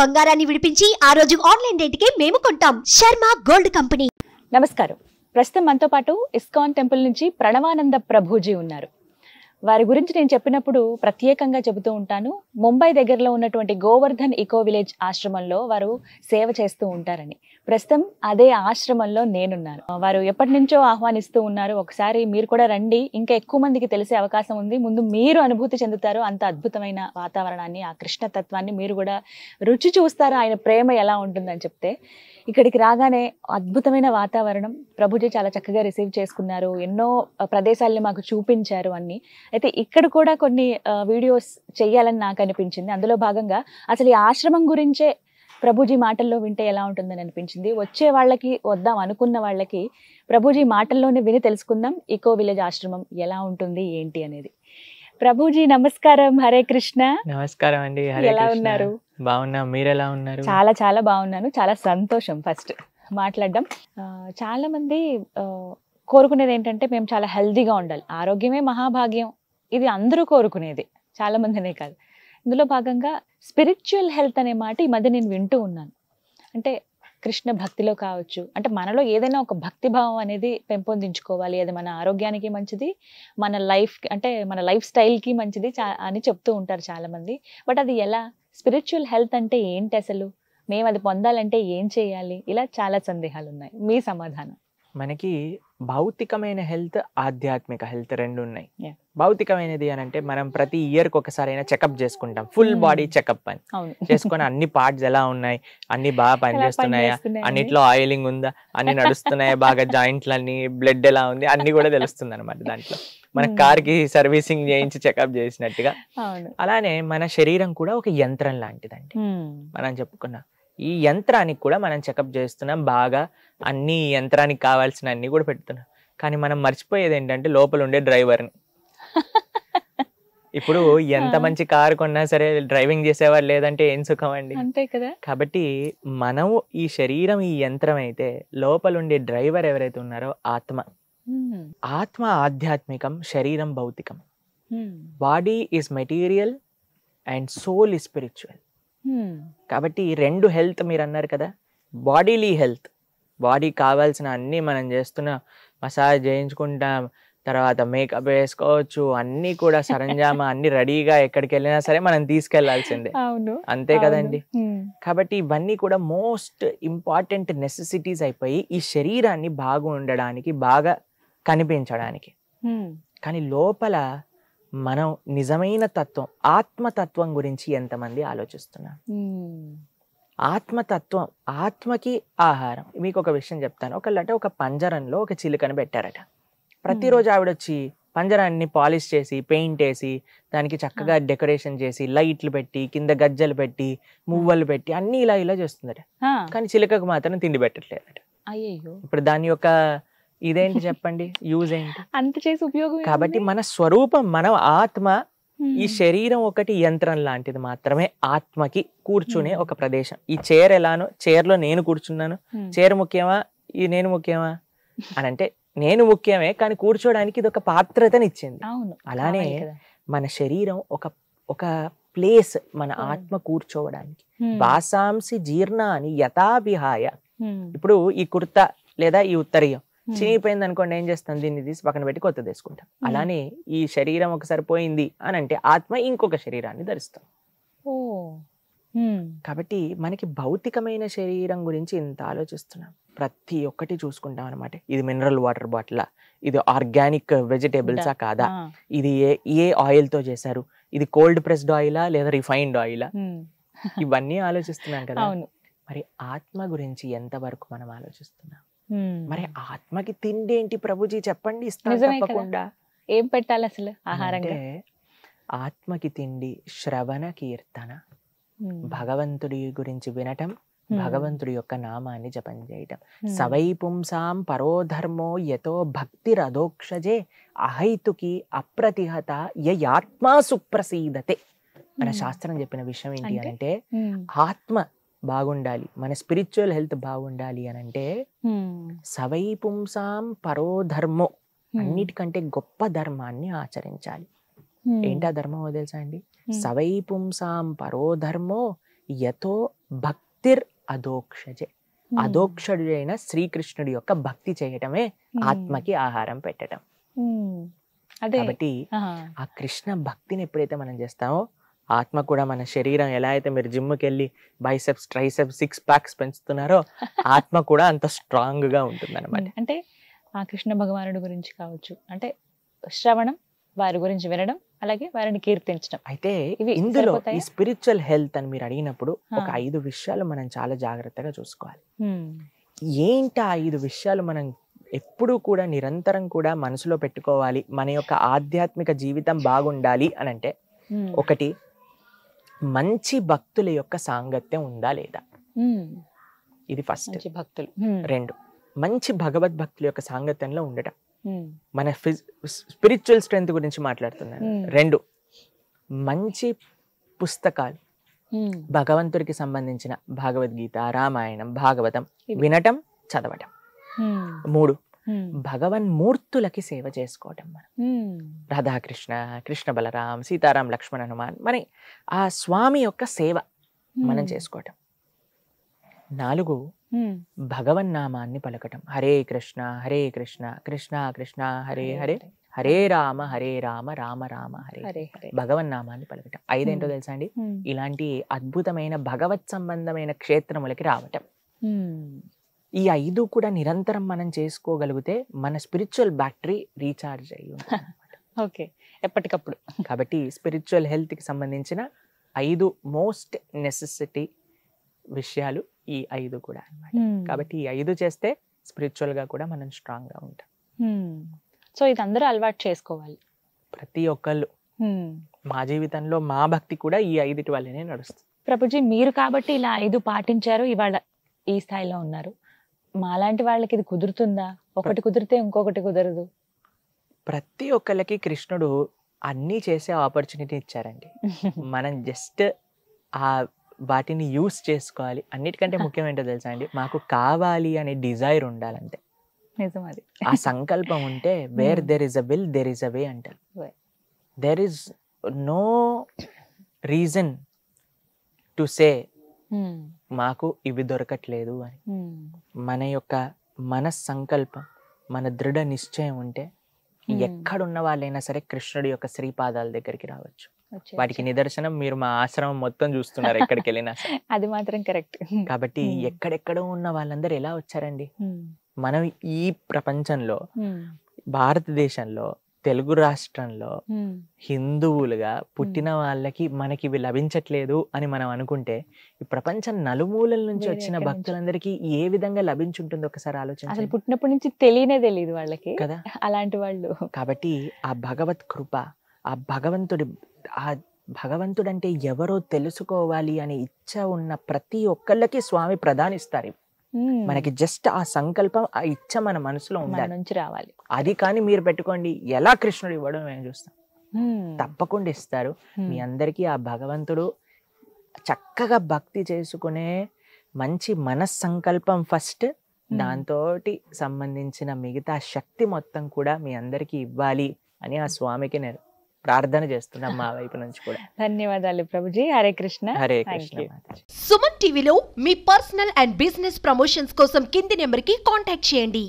బంగారాన్ని విడిపించి ఆ రోజు ఆన్లైన్ రేటుకే మేము కొంటాం. Sharma gold company. నమస్కారం. ప్రస్తుతం మనతో పాటు ఇస్కాన్ టెంపుల్ నుంచి ప్రణవానంద ప్రభుజీ ఉన్నారు. వారి గురించి నేను చెప్పినప్పుడు ప్రత్యేకంగా చెబుతూ ఉంటాను. ముంబై దగ్గరలో ఉన్నటువంటి గోవర్ధన్ ఇకో విలేజ్ ఆశ్రమంలో వారు సేవ చేస్తూ ఉంటారని. ప్రస్తుతం అదే ఆశ్రమంలో నేనున్నాను. వారు ఎప్పటి నుంచో ఆహ్వానిస్తూ ఉన్నారు. ఒకసారి మీరు కూడా రండి, ఇంకా ఎక్కువ మందికి తెలిసే అవకాశం ఉంది. ముందు మీరు అనుభూతి చెందుతారు అంత అద్భుతమైన వాతావరణాన్ని, ఆ కృష్ణతత్వాన్ని మీరు కూడా రుచి చూస్తారు. ఆయన ప్రేమ ఎలా ఉంటుందని చెప్తే ఇక్కడికి రాగానే అద్భుతమైన వాతావరణం. ప్రభుజీ చాలా చక్కగా రిసీవ్ చేసుకున్నారు, ఎన్నో ప్రదేశాలను మాకు చూపించారు అన్ని. అయితే ఇక్కడ కూడా కొన్ని వీడియోస్ చెయ్యాలని నాకు అనిపించింది. అందులో భాగంగా అసలు ఈ ఆశ్రమం గురించే ప్రభుజీ మాటల్లో వింటే ఎలా ఉంటుందని అనిపించింది. వచ్చే వాళ్ళకి, వద్దాం అనుకున్న వాళ్ళకి ప్రభుజీ మాటల్లోనే విని తెలుసుకుందాం ఇకో విలేజ్ ఆశ్రమం ఎలా ఉంటుంది ఏంటి అనేది. ప్రభుజీ నమస్కారం. హరే కృష్ణ. నమస్కారం అండి. ఎలా ఉన్నారు? బాగున్నా, మీరు ఎలా ఉన్నారు? చాలా చాలా బాగున్నాను. చాలా సంతోషం ఫస్ట్ మాట్లాడడం. చాలా మంది కోరుకునేది ఏంటంటే మేము చాలా హెల్తీగా ఉండాలి, ఆరోగ్యమే మహాభాగ్యం. ఇది అందరూ కోరుకునేది, చాలా మందినే కాదు. ఇందులో భాగంగా స్పిరిచువల్ హెల్త్ అనే మాట ఈ మధ్య నేను వింటూ ఉన్నాను. అంటే కృష్ణ భక్తిలో కావచ్చు, అంటే మనలో ఏదైనా ఒక భక్తి భావం అనేది పెంపొందించుకోవాలి. అది మన ఆరోగ్యానికి మంచిది, మన లైఫ్ అంటే మన లైఫ్ స్టైల్కి మంచిది అని చెప్తూ ఉంటారు చాలామంది. బట్ అది ఎలా? స్పిరిచువల్ హెల్త్ అంటే ఏంటి అసలు? మేము అది పొందాలంటే ఏం చేయాలి? ఇలా చాలా సందేహాలు ఉన్నాయి. మీ సమాధానం? మనకి భౌతికమైన హెల్త్, ఆధ్యాత్మిక హెల్త్ రెండు ఉన్నాయి. భౌతికమైనది అని అంటే మనం ప్రతి ఇయర్కి ఒకసారి అయినా చెకప్ చేసుకుంటాం, ఫుల్ బాడీ చెకప్ అని చేసుకొని అన్ని పార్ట్స్ ఎలా ఉన్నాయి, అన్ని బాగా పనిచేస్తున్నాయా, అన్నిట్లో ఆయిలింగ్ ఉందా, అన్ని నడుస్తున్నాయా బాగా, జాయింట్లన్నీ, బ్లడ్ ఎలా ఉంది అన్ని కూడా తెలుస్తుంది అనమాట. దాంట్లో మన కార్కి సర్వీసింగ్ చేయించి చెకప్ చేసినట్టుగా అలానే మన శరీరం కూడా ఒక యంత్రం లాంటిదండి. మనం చెప్పుకున్నాం ఈ యంత్రానికి కూడా మనం చెకప్ చేస్తున్నాం, బాగా అన్ని యంత్రానికి కావాల్సిన అన్ని కూడా పెడుతున్నాం. కానీ మనం మర్చిపోయేది ఏంటంటే లోపల ఉండే డ్రైవర్ని. ఇప్పుడు ఎంత మంచి కారు కొన్నా సరే డ్రైవింగ్ చేసేవాడు లేదంటే ఏం సుఖం అండి, అంతే కదా. కాబట్టి మనం ఈ శరీరం ఈ యంత్రం అయితే లోపల ఉండే డ్రైవర్ ఎవరైతే ఉన్నారో ఆత్మ. ఆత్మ ఆధ్యాత్మికం, శరీరం భౌతికం. Body is material and soul is spiritual. కాబట్టి రెండు హెల్త్ మీరు అన్నారు కదా, బాడీలీ హెల్త్, బాడీ కావాల్సిన అన్నీ మనం చేస్తున్నాం, మసాజ్ చేయించుకుంటాం, తర్వాత మేకప్ వేసుకోవచ్చు, అన్నీ కూడా సరంజామా అన్ని రెడీగా ఎక్కడికి వెళ్ళినా సరే మనం తీసుకెళ్లాల్సిందే, అంతే కదండి. కాబట్టి ఇవన్నీ కూడా మోస్ట్ ఇంపార్టెంట్ నెసెసిటీస్ అయిపోయి ఈ శరీరాన్ని బాగా ఉండడానికి, బాగా కనిపించడానికి. కానీ లోపల మనం నిజమైన తత్వం, ఆత్మతత్వం గురించి ఎంతమంది ఆలోచిస్తున్నారు? ఆత్మతత్వం, ఆత్మకి ఆహారం. మీకు ఒక విషయం చెప్తాను. ఒక పంజరంలో ఒక చిలుకను పెట్టారట. ప్రతిరోజు ఆవిడొచ్చి పంజరాన్ని పాలిష్ చేసి, పెయింట్ వేసి, దానికి చక్కగా డెకరేషన్ చేసి, లైట్లు పెట్టి, కింద గజ్జలు పెట్టి, మువ్వలు పెట్టి అన్ని ఇలా ఇలా చేస్తుందట. కానీ చిలుకకు మాత్రం తిండి పెట్టట్లేదట. అయ్యో, ఇప్పుడు దాని యొక్క ఇదేంటి చెప్పండి, యూజ్ ఏంటి? అంత చేసి ఉపయోగం. కాబట్టి మన స్వరూపం, మనం ఆత్మ. ఈ శరీరం ఒకటి యంత్రం లాంటిది మాత్రమే. ఆత్మకి కూర్చునే ఒక ప్రదేశం. ఈ చైర్ ఎలానో, చైర్లో నేను కూర్చున్నాను, చైర్ ముఖ్యమా, ఈ నేను ముఖ్యమా అని అంటే నేను ముఖ్యమే, కానీ కూర్చోడానికి ఇది ఒక పాత్రతనిచ్చింది. అలానే మన శరీరం ఒక ప్లేస్, మన ఆత్మ కూర్చోవడానికి. వాసాంసి జీర్ణాని యథా విహాయ. ఇప్పుడు ఈ కుర్తా లేదా ఈ ఉత్తరీయం చినిగిపోయింది అనుకోండి, ఏం చేస్తాం, దీన్ని తీసి పక్కన పెట్టి కొత్తది వేసుకుంటాం. అలానే ఈ శరీరం ఒకసారి పోయింది అని అంటే ఆత్మ ఇంకొక శరీరాన్ని ధరిస్తాం. కాబట్టి మనకి భౌతికమైన శరీరం గురించి ఇంత ఆలోచిస్తున్నాం. ప్రతి ఒక్కటి చూసుకుంటాం అనమాట. ఇది మినరల్ వాటర్ బాటిలా, ఇది ఆర్గానిక్ వెజిటేబుల్సా కాదా, ఇది ఏ ఆయిల్ తో చేశారు, ఇది కోల్డ్ ప్రెస్డ్ ఆయిలా లేదా రిఫైన్డ్ ఆయిలా, ఇవన్నీ ఆలోచిస్తున్నాం కదా. మరి ఆత్మ గురించి ఎంతవరకు మనం ఆలోచిస్తున్నాం? మరి ఆత్మకి తిండి ఏంటి ప్రభుజీ చెప్పండి, ఇస్తాను తప్పకుండా. ఏం పెట్టాలి అసలు ఆహారంగా? ఆత్మకి తిండి శ్రవణ కీర్తన, భగవంతుడి గురించి వినటం, భగవంతుడి యొక్క నామాన్ని జపం చేయటం. సవై పుంసాం పరోధర్మో యతో భక్తిరదోక్షజే అహైతుకి అప్రతిహత యయాత్మా సుప్రసీదతే. మన శాస్త్రం చెప్పిన విషయం ఏంటి అంటే ఆత్మ బాగుండాలి, మన స్పిరిచువల్ హెల్త్ బాగుండాలి అని అంటే సవై పుంసాం పరోధర్మో, అన్నిటికంటే గొప్ప ధర్మాన్ని ఆచరించాలి. ఏంటా ధర్మమో తెలుసా అండి? సవై పుంసాం పరోధర్మో యతో భక్తిర్ అధోక్షజే, అధోక్షజుడైన శ్రీకృష్ణుడి యొక్క భక్తి చేయటమే ఆత్మకి ఆహారం పెట్టడం. అదే కాబట్టి ఆ కృష్ణ భక్తిని ఎప్పుడైతే మనం చేస్తామో ఆత్మ కూడా, మన శరీరం ఎలా అయితే మీరు జిమ్కి వెళ్ళి బైసెప్స్ ట్రైసెప్స్ 6 ప్యాక్స్ పెంచుతున్నారో ఆత్మ కూడా అంత స్ట్రాంగ్ గా ఉంటుంది అనమాట. అంటే ఆ కృష్ణ భగవానుడి గురించి కావచ్చు, అంటే శ్రవణం, వారి గురించి వినడం, అలాగే వారిని కీర్తించడం. అయితే ఇందులో ఈ స్పిరిచువల్ హెల్త్ అని మీరు అడిగినప్పుడు ఒక 5 విషయాలు మనం చాలా జాగ్రత్తగా చూసుకోవాలి. ఏంటి ఆ 5 విషయాలు మనం ఎప్పుడు కూడా నిరంతరం కూడా మనసులో పెట్టుకోవాలి మన యొక్క ఆధ్యాత్మిక జీవితం బాగుండాలి అని అంటే, ఒకటి, మంచి భక్తుల యొక్క సాంగత్యం ఉందా లేదా, ఇది ఫస్ట్. భక్తులు. 2, మంచి భగవద్భక్తుల యొక్క సాంగత్యంలో ఉండటం. మన స్పిరిచువల్ స్ట్రెంగ్త్ గురించి మాట్లాడుతున్నాను. 2, మంచి పుస్తకాలు, భగవంతుడికి సంబంధించిన భగవద్గీత, రామాయణం, భాగవతం వినటం, చదవటం. 3, భగవన్మూర్తులకి సేవ చేసుకోవటం. మనం రాధాకృష్ణ, కృష్ణ బలరాం, సీతారాం, లక్ష్మణ, హనుమాన్, మన ఆ స్వామి యొక్క సేవ మనం చేసుకోవటం. 4, భగవన్నామాన్ని పలకటం. హరే కృష్ణ హరే కృష్ణ కృష్ణ కృష్ణ హరే హరే, హరే రామ రామ రామ హరే హరే. భగవన్నామాన్ని పలకటం. 5 ఏంటో తెలుసా అండి? ఇలాంటి అద్భుతమైన భగవత్ సంబంధమైన క్షేత్రములకి రావటం. ఈ 5 కూడా నిరంతరం మనం చేసుకోగలిగితే మన స్పిరిచువల్ బ్యాటరీ రీఛార్జ్ అయ్యి ఉంటుంది. ఓకే, ఎప్పటికప్పుడు. కాబట్టి స్పిరిచువల్ హెల్త్ కి సంబంధించిన 5 మోస్ట్ నెసెసిటీ విషయాలు ఈ 5 కూడా అన్నమాట. కాబట్టి ఈ 5 చేస్తే స్పిరిచువల్ గా కూడా మనం స్ట్రాంగ్ గా ఉంటాం. సో ఇది అందరూ అలవాటు చేసుకోవాలి, ప్రతి ఒక్కళ్ళు. మా జీవితంలో మా భక్తి కూడా ఈ 5 వల్లనే నడుస్తుంది. ప్రభుజీ, మీరు కాబట్టి ఇలా 5 పాటించారు, ఇవాళ ఈ స్థాయిలో ఉన్నారు. మాలాంటి వాళ్ళకి ఇది కుదురుతుందా? ఒకటి కుదిరితే ఇంకొకటి కుదరదు. ప్రతి ఒక్కళ్ళకి కృష్ణుడు అన్నీ చేసే ఆపర్చునిటీ ఇచ్చారండి. మనం జస్ట్ ఆ వాటిని యూస్ చేసుకోవాలి. అన్నిటికంటే ముఖ్యం ఏంటో తెలుసా అండి? మాకు కావాలి అనే డిజైర్ ఉండాలంటే. నిజం అది. ఆ సంకల్పం ఉంటే where there is a will there is a way అంటారు. There is no reason to say మాకు ఇవి దొరకట్లేదు అని. మన యొక్క సంకల్పం, మన దృఢ నిశ్చయం ఉంటే ఎక్కడున్న వాళ్ళైనా సరే కృష్ణుడి యొక్క శ్రీపాదాల దగ్గరికి రావచ్చు. వాటికి నిదర్శనం మీరు మా ఆశ్రమం మొత్తం చూస్తున్నారు ఎక్కడికి వెళ్ళినా. అది మాత్రం కరెక్ట్. కాబట్టి ఎక్కడెక్కడో ఉన్న వాళ్ళందరూ ఎలా వచ్చారండి? మనం ఈ ప్రపంచంలో, భారతదేశంలో, తెలుగు రాష్ట్రంలో హిందువులుగా పుట్టిన వాళ్ళకి మనకి ఇవి లభించట్లేదు అని మనం అనుకుంటే, ఈ ప్రపంచం నలుమూలల నుంచి వచ్చిన భక్తులందరికీ ఏ విధంగా లభించుంటుందో ఒకసారి ఆలోచించండి. అసలు పుట్టినప్పటి నుంచి తెలియదు వాళ్ళకి కదా అలాంటి వాళ్ళు. కాబట్టి ఆ భగవత్ కృప, ఆ భగవంతుడు అంటే ఎవరో తెలుసుకోవాలి అనే ఇచ్చ ఉన్న ప్రతి ఒక్కళ్ళకి స్వామి ప్రదానిస్తారు. మనకి జస్ట్ ఆ సంకల్పం, ఆ ఇచ్చ మన మనసులో నుంచి రావాలి. అది కానీ మీరు పెట్టుకోండి, ఎలా కృష్ణుడు ఇవ్వడం మేము చూస్తాం. తప్పకుండా ఇస్తారు. మీ అందరికీ ఆ భగవంతుడు చక్కగా భక్తి చేసుకునే మంచి మనస్సంకల్పం ఫస్ట్, దాంతో సంబంధించిన మిగతా శక్తి మొత్తం కూడా మీ అందరికీ ఇవ్వాలి అని ఆ స్వామికి నేను ప్రార్థన చేస్తున్నాం మా వైపు నుంచి కూడా. ధన్యవాదాలు ప్రభుజీ. హరే కృష్ణ. హరే కృష్ణ. సుమన్ టీవీలో మీ పర్సనల్ అండ్ బిజినెస్ ప్రమోషన్స్ కోసం కింది నెంబర్ కి కాంటాక్ట్ చేయండి.